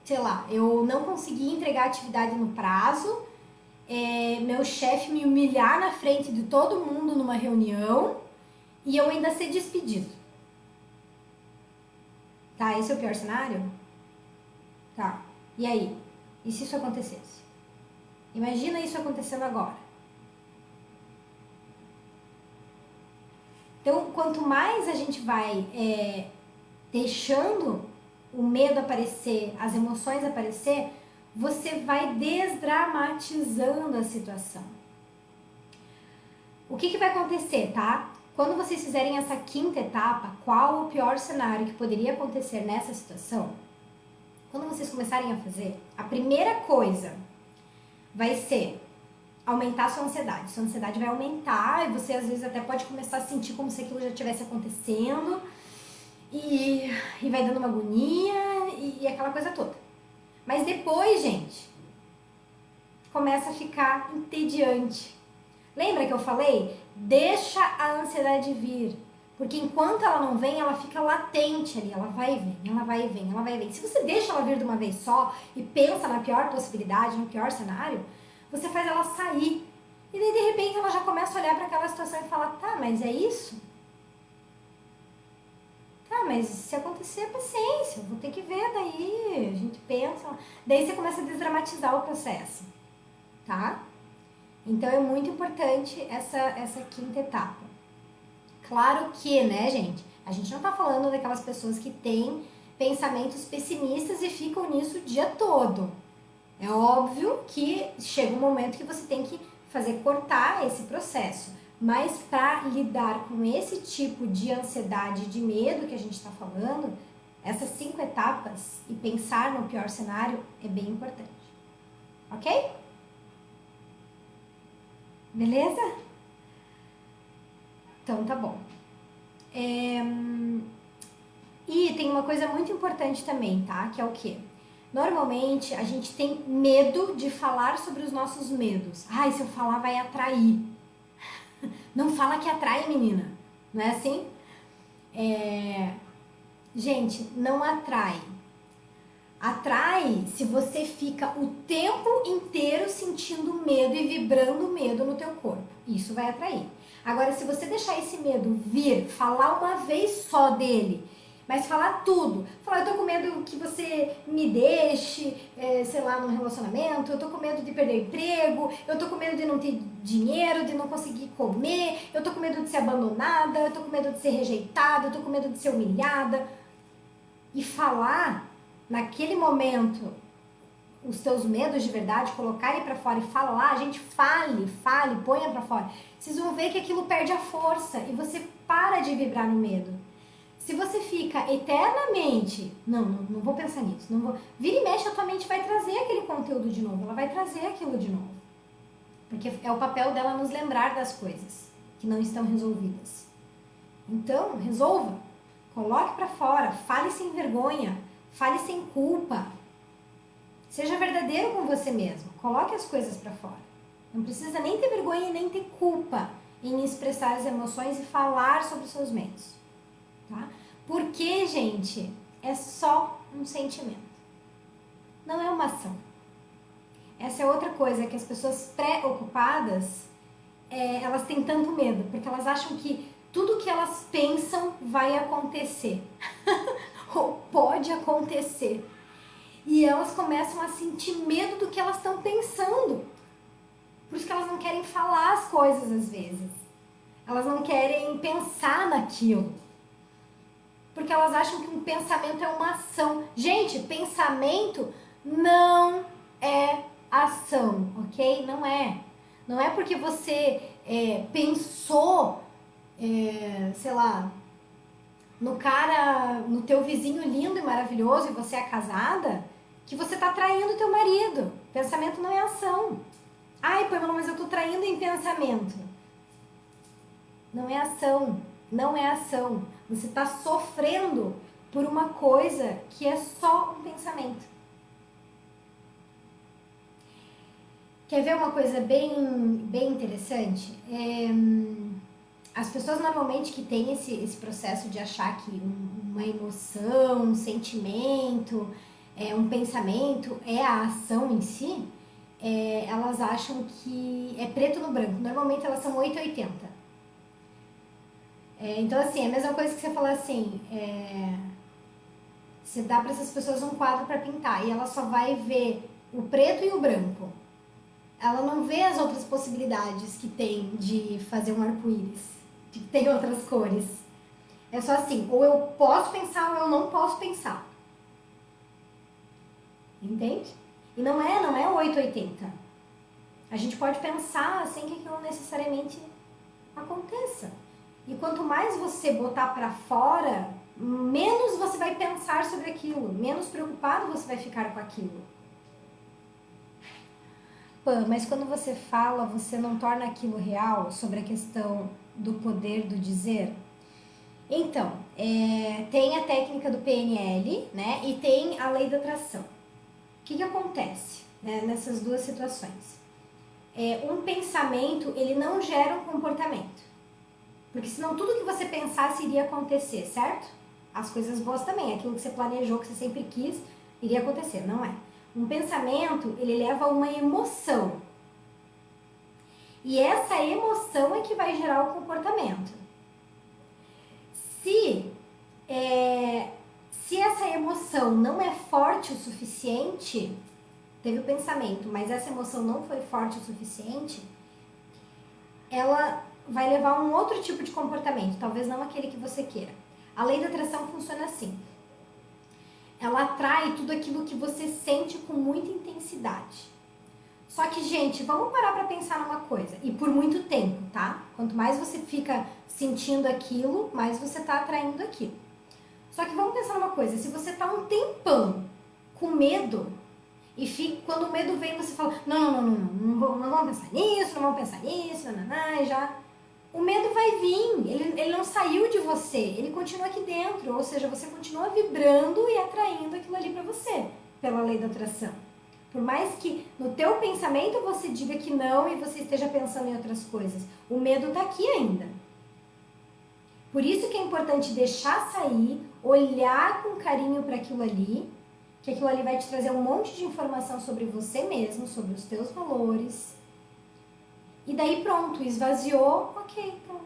sei lá, eu não consegui entregar a atividade no prazo, meu chefe me humilhar na frente de todo mundo numa reunião e eu ainda ser despedido. Tá, esse é o pior cenário? Tá, e aí? E se isso acontecesse? Imagina isso acontecendo agora. Então, quanto mais a gente vai deixando o medo aparecer, as emoções aparecer, você vai desdramatizando a situação. O que vai acontecer, tá? Quando vocês fizerem essa quinta etapa, qual o pior cenário que poderia acontecer nessa situação? Quando vocês começarem a fazer, a primeira coisa vai ser aumentar a sua ansiedade. Sua ansiedade vai aumentar e você às vezes até pode começar a sentir como se aquilo já estivesse acontecendo e vai dando uma agonia e aquela coisa toda. Mas depois, gente, começa a ficar entediante. Lembra que eu falei? Deixa a ansiedade vir. Porque enquanto ela não vem, ela fica latente ali. Ela vai e vem, ela vai e vem, ela vai e vem. Se você deixa ela vir de uma vez só e pensa na pior possibilidade, no pior cenário, você faz ela sair. E daí, de repente, ela já começa a olhar para aquela situação e fala, tá, mas é isso? Tá, mas se acontecer, paciência, eu vou ter que ver daí. A gente pensa. Daí você começa a desdramatizar o processo, tá? Então é muito importante essa quinta etapa. Claro que, né, gente, A gente não tá falando daquelas pessoas que têm pensamentos pessimistas e ficam nisso o dia todo. É óbvio que chega um momento que você tem que fazer cortar esse processo. Mas para lidar com esse tipo de ansiedade, de medo que a gente está falando, essas 5 etapas e pensar no pior cenário é bem importante. Ok? Beleza? Então tá bom. E tem uma coisa muito importante também, tá? Que é o quê? Normalmente a gente tem medo de falar sobre os nossos medos. Ai, se eu falar vai atrair. Não fala que atrai, menina. Não é assim? Gente, não atrai. Atrai se você fica o tempo inteiro sentindo medo e vibrando medo no teu corpo. Isso vai atrair. Agora, se você deixar esse medo vir, falar uma vez só dele, mas falar tudo. Falar, eu tô com medo que você me deixe, sei lá, num relacionamento, eu tô com medo de perder o emprego, eu tô com medo de não ter dinheiro, de não conseguir comer, eu tô com medo de ser abandonada, eu tô com medo de ser rejeitada, eu tô com medo de ser humilhada. E falar naquele momento os teus medos de verdade, colocar ele pra fora e falar, gente, fale, ponha pra fora. Vocês vão ver que aquilo perde a força e você para de vibrar no medo. Se você fica eternamente, não vou pensar nisso, não vou, vira e mexe, a tua mente vai trazer aquele conteúdo de novo, ela vai trazer aquilo de novo. Porque é o papel dela nos lembrar das coisas que não estão resolvidas. Então, resolva, coloque pra fora, fale sem vergonha, fale sem culpa. Seja verdadeiro com você mesmo, coloque as coisas pra fora. Não precisa nem ter vergonha e nem ter culpa em expressar as emoções e falar sobre os seus medos. Tá? Porque, gente, é só um sentimento. Não é uma ação. Essa é outra coisa que as pessoas preocupadas, elas têm tanto medo, porque elas acham que tudo que elas pensam vai acontecer. Ou pode acontecer. E elas começam a sentir medo do que elas estão pensando. Por isso que elas não querem falar as coisas às vezes. Elas não querem pensar naquilo. Porque elas acham que um pensamento é uma ação. Gente, pensamento não é ação, ok? Não é. Não é porque você pensou, sei lá, no cara, no teu vizinho lindo e maravilhoso e você é casada, que você tá traindo teu marido. Pensamento não é ação. Ai, Pamela, mas eu tô traindo em pensamento. Não é ação. Não é ação. Você tá sofrendo por uma coisa que é só um pensamento. Quer ver uma coisa bem interessante? As pessoas normalmente que têm esse processo de achar que uma emoção, um sentimento, um pensamento é a ação em si, elas acham que é preto no branco. Normalmente elas são 880. Então, assim, é a mesma coisa que você falar assim, você dá para essas pessoas um quadro para pintar e ela só vai ver o preto e o branco. Ela não vê as outras possibilidades que tem de fazer um arco-íris, de que tem outras cores. É só assim, ou eu posso pensar ou eu não posso pensar. Entende? E não é 880. A gente pode pensar sem que aquilo necessariamente aconteça. E quanto mais você botar pra fora, menos você vai pensar sobre aquilo, menos preocupado você vai ficar com aquilo. Pã, mas quando você fala, você não torna aquilo real sobre a questão do poder do dizer? Então, tem a técnica do PNL, né? E tem a lei da atração. O que acontece, né, nessas duas situações? Um pensamento, ele não gera um comportamento. Porque senão tudo que você pensasse iria acontecer, certo? As coisas boas também, aquilo que você planejou, que você sempre quis, iria acontecer, não é? Um pensamento, ele leva a uma emoção. E essa emoção é que vai gerar o comportamento. Se essa emoção não é forte o suficiente, teve o pensamento, mas essa emoção não foi forte o suficiente, ela vai levar a um outro tipo de comportamento, talvez não aquele que você queira. A lei da atração funciona assim. Ela atrai tudo aquilo que você sente com muita intensidade. Só que, gente, vamos parar pra pensar numa coisa. E por muito tempo, tá? Quanto mais você fica sentindo aquilo, mais você tá atraindo aquilo. Só que vamos pensar numa coisa. Se você tá um tempão com medo, e fica, quando o medo vem, você fala, não vamos pensar nisso, não vamos pensar nisso, já... O medo vai vir, ele não saiu de você, ele continua aqui dentro, ou seja, você continua vibrando e atraindo aquilo ali pra você, pela lei da atração. Por mais que no teu pensamento você diga que não e você esteja pensando em outras coisas, o medo tá aqui ainda. Por isso que é importante deixar sair, olhar com carinho para aquilo ali, que aquilo ali vai te trazer um monte de informação sobre você mesmo, sobre os teus valores. E daí pronto, esvaziou, ok, pronto.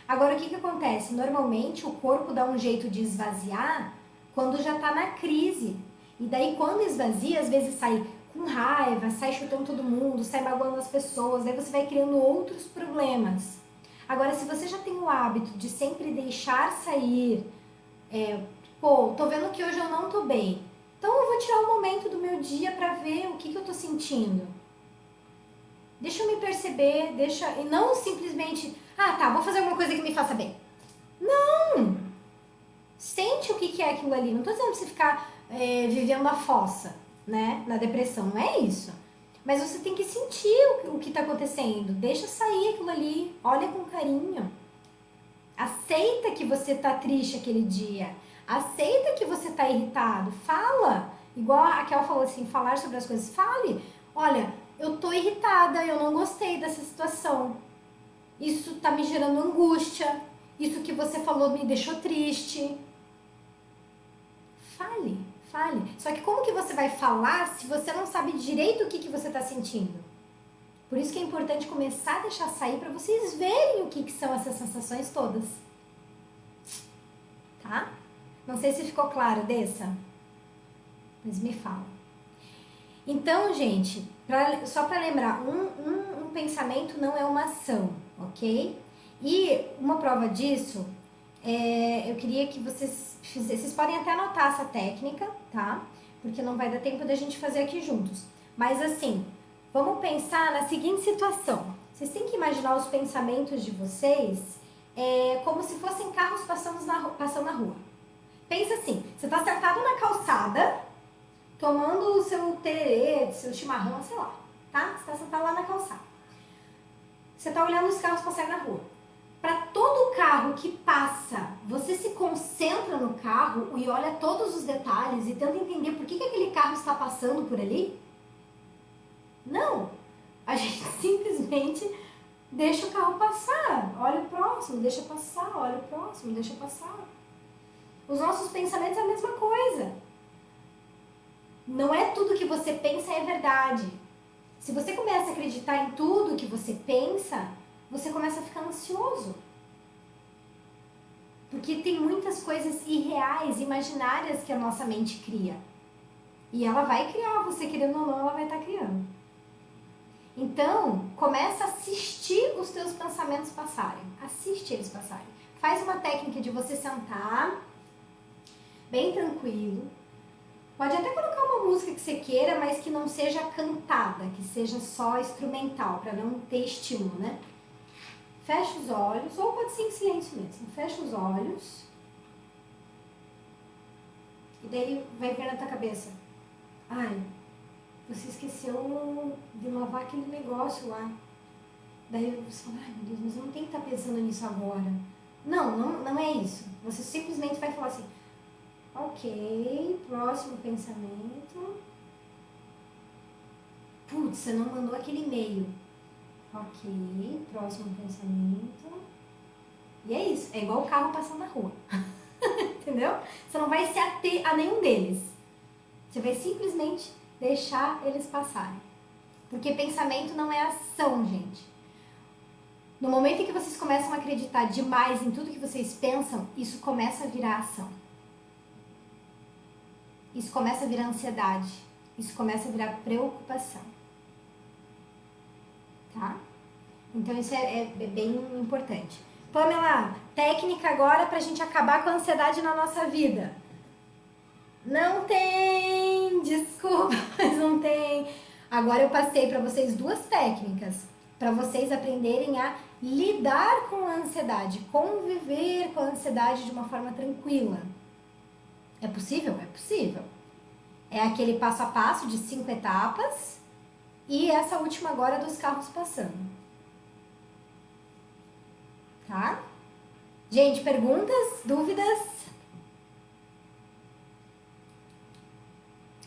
Agora o que acontece? Normalmente o corpo dá um jeito de esvaziar quando já tá na crise. E daí quando esvazia, às vezes sai com raiva, sai chutando todo mundo, sai magoando as pessoas, daí você vai criando outros problemas. Agora, se você já tem o hábito de sempre deixar sair, tô vendo que hoje eu não tô bem, então eu vou tirar um momento do meu dia pra ver o que eu tô sentindo. Deixa eu me perceber, e não simplesmente, vou fazer alguma coisa que me faça bem. Não! Sente o que é aquilo ali. Não tô dizendo pra você ficar vivendo a fossa, né? Na depressão, não é isso. Mas você tem que sentir o que tá acontecendo. Deixa sair aquilo ali, olha com carinho. Aceita que você tá triste aquele dia. Aceita que você tá irritado. Fala. Igual a Kel falou assim, falar sobre as coisas. Fale. Olha, eu tô irritada, eu não gostei dessa situação. Isso tá me gerando angústia. Isso que você falou me deixou triste. Fale, fale. Só que como que você vai falar se você não sabe direito o que você tá sentindo? Por isso que é importante começar a deixar sair para vocês verem o que são essas sensações todas. Tá? Não sei se ficou claro, Dessa. Mas me fala. Então, gente, só para lembrar, um pensamento não é uma ação, ok? E uma prova disso, eu queria que vocês podem até anotar essa técnica, tá? Porque não vai dar tempo da gente fazer aqui juntos. Mas assim, vamos pensar na seguinte situação. Vocês têm que imaginar os pensamentos de vocês como se fossem carros passando na rua. Pensa assim, você está sentado na calçada, tomando o seu tererê, seu chimarrão, sei lá, tá? Você está sentado lá na calçada. Você está olhando os carros passarem na rua. Para todo carro que passa, você se concentra no carro e olha todos os detalhes e tenta entender por que aquele carro está passando por ali? Não! A gente simplesmente deixa o carro passar. Olha o próximo, deixa passar. Olha o próximo, deixa passar. Os nossos pensamentos é a mesma coisa. Não é tudo que você pensa é verdade. Se você começa a acreditar em tudo que você pensa, você começa a ficar ansioso. Porque tem muitas coisas irreais, imaginárias que a nossa mente cria. E ela vai criar, você querendo ou não, ela vai estar criando. Então, começa a assistir os teus pensamentos passarem. Assiste eles passarem. Faz uma técnica de você sentar, bem tranquilo. Pode até colocar uma música que você queira, mas que não seja cantada, que seja só instrumental, para não ter estímulo, né? Fecha os olhos, ou pode ser em silêncio mesmo. Fecha os olhos. E daí vai ver na tua cabeça. Ai, você esqueceu de lavar aquele negócio lá. Daí você fala, ai meu Deus, mas eu não tenho que estar pensando nisso agora. Não é isso. Você simplesmente vai falar assim, ok, próximo pensamento. Putz, você não mandou aquele e-mail. Ok, próximo pensamento. E é isso, é igual o carro passando na rua. Entendeu? Você não vai se ater a nenhum deles. Você vai simplesmente deixar eles passarem. Porque pensamento não é ação, gente. No momento em que vocês começam a acreditar demais em tudo que vocês pensam, isso começa a virar ação. Isso começa a virar ansiedade. Isso começa a virar preocupação. Tá? Então isso é bem importante. Pamela, técnica agora pra gente acabar com a ansiedade na nossa vida. Não tem, desculpa, mas não tem. Agora eu passei para vocês duas técnicas para vocês aprenderem a lidar com a ansiedade, conviver com a ansiedade de uma forma tranquila. É possível? É possível. É aquele passo a passo de 5 etapas e essa última agora dos carros passando. Tá? Gente, perguntas, dúvidas?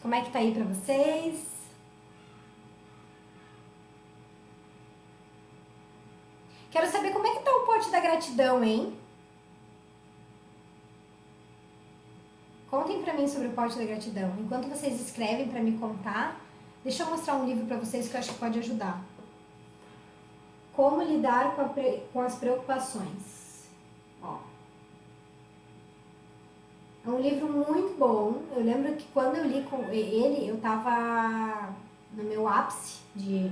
Como é que tá aí pra vocês? Quero saber como é que tá o pote da gratidão, hein? Contem pra mim sobre o pote da gratidão. Enquanto vocês escrevem pra me contar, deixa eu mostrar um livro pra vocês que eu acho que pode ajudar. Como lidar com as preocupações. Ó. É um livro muito bom. Eu lembro que quando eu li com ele, eu tava no meu ápice de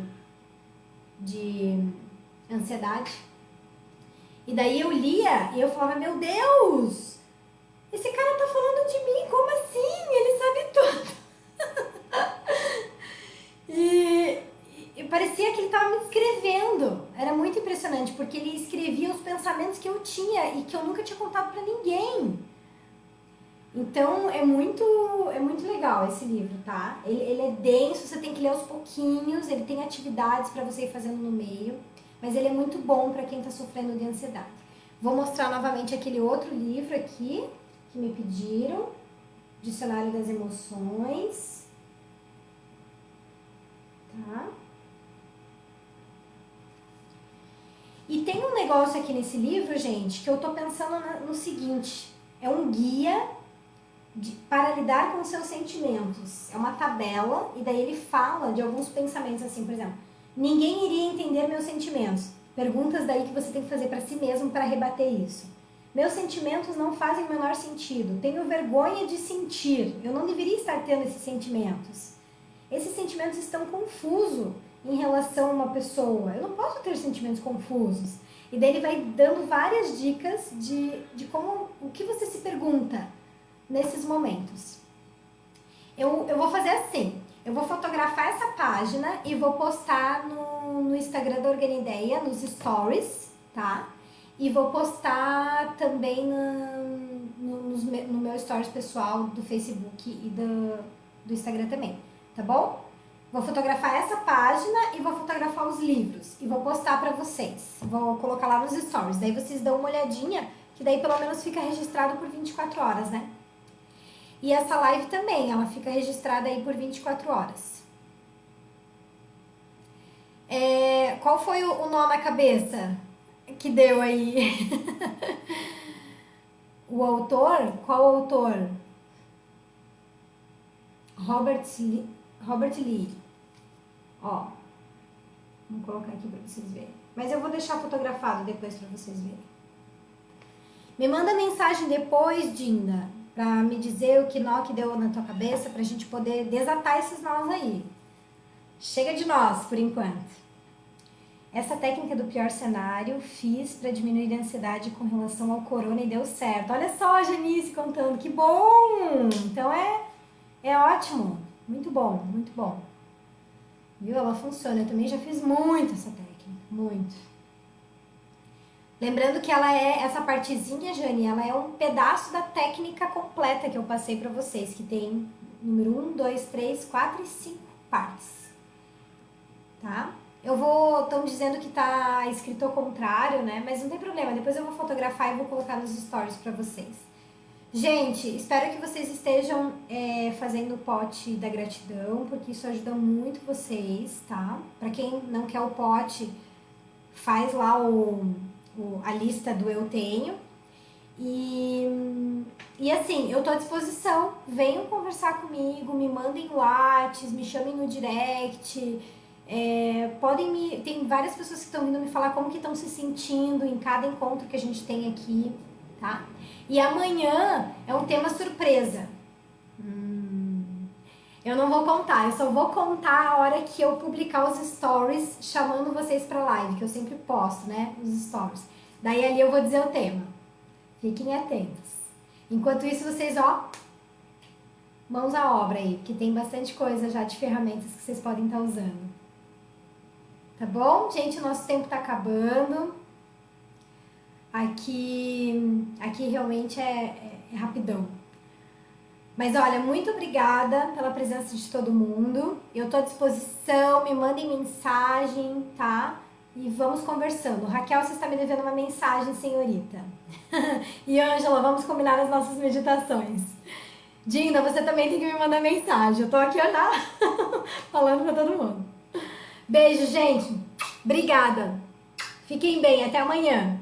ansiedade. E daí eu lia e eu falava, meu Deus, esse cara tá falando de mim, como assim? Ele sabe tudo. E parecia que ele tava me escrevendo. Era muito impressionante, porque ele escrevia os pensamentos que eu tinha e que eu nunca tinha contado pra ninguém. Então é muito legal esse livro, tá? Ele é denso, você tem que ler aos pouquinhos, ele tem atividades para você ir fazendo no meio, mas ele é muito bom para quem tá sofrendo de ansiedade. Vou mostrar novamente aquele outro livro aqui, que me pediram, Dicionário das Emoções, tá? E tem um negócio aqui nesse livro, gente, que eu tô pensando no seguinte, é um guia para lidar com os seus sentimentos. É uma tabela e daí ele fala de alguns pensamentos assim, por exemplo, ninguém iria entender meus sentimentos. Perguntas daí que você tem que fazer para si mesmo para rebater isso. Meus sentimentos não fazem o menor sentido. Tenho vergonha de sentir. Eu não deveria estar tendo esses sentimentos. Esses sentimentos estão confusos em relação a uma pessoa. Eu não posso ter sentimentos confusos. E daí ele vai dando várias dicas de como, o que você se pergunta nesses momentos. Eu vou fazer assim, eu vou fotografar essa página e vou postar no Instagram da Organideia, nos stories, tá? E vou postar também no meu stories pessoal do Facebook e do Instagram também, tá bom? Vou fotografar essa página e vou fotografar os livros e vou postar pra vocês. Vou colocar lá nos stories, daí vocês dão uma olhadinha, que daí pelo menos fica registrado por 24 horas, né? E essa live também, ela fica registrada aí por 24 horas. Qual foi o nó na cabeça que deu aí? O autor? Qual autor? Robert Lee. Ó, vou colocar aqui pra vocês verem. Mas eu vou deixar fotografado depois pra vocês verem. Me manda mensagem depois, Dinda, pra me dizer o que nó que deu na tua cabeça, pra gente poder desatar esses nós aí. Chega de nós, por enquanto. Essa técnica do pior cenário fiz pra diminuir a ansiedade com relação ao corona e deu certo. Olha só a Janice contando, que bom! Então é ótimo, muito bom, muito bom. Viu? Ela funciona, eu também já fiz muito essa técnica, muito. Lembrando que essa partezinha, Jane, ela é um pedaço da técnica completa que eu passei pra vocês, que tem número 1, 2, 3, 4 e 5 partes, tá? Estão dizendo que tá escrito ao contrário, né? Mas não tem problema, depois eu vou fotografar e vou colocar nos stories pra vocês. Gente, espero que vocês estejam fazendo o pote da gratidão, porque isso ajuda muito vocês, tá? Pra quem não quer o pote, faz lá a lista do eu tenho. E assim, eu tô à disposição. Venham conversar comigo, me mandem WhatsApp, me chamem no direct. Tem várias pessoas que estão vindo me falar como que estão se sentindo em cada encontro que a gente tem aqui, tá? E amanhã é um tema surpresa. Eu não vou contar, eu só vou contar a hora que eu publicar os stories chamando vocês pra live, que eu sempre posto, né, os stories. Daí ali eu vou dizer o tema. Fiquem atentos. Enquanto isso, vocês, ó, mãos à obra aí, porque tem bastante coisa já de ferramentas que vocês podem estar usando. Tá bom? Gente, o nosso tempo tá acabando. Aqui realmente é rapidão. Mas olha, muito obrigada pela presença de todo mundo. Eu tô à disposição, me mandem mensagem, tá? E vamos conversando. Raquel, você está me devendo uma mensagem, senhorita. E Ângela, vamos combinar as nossas meditações. Dinda, você também tem que me mandar mensagem. Eu tô aqui já falando pra todo mundo. Beijo, gente. Obrigada. Fiquem bem. Até amanhã.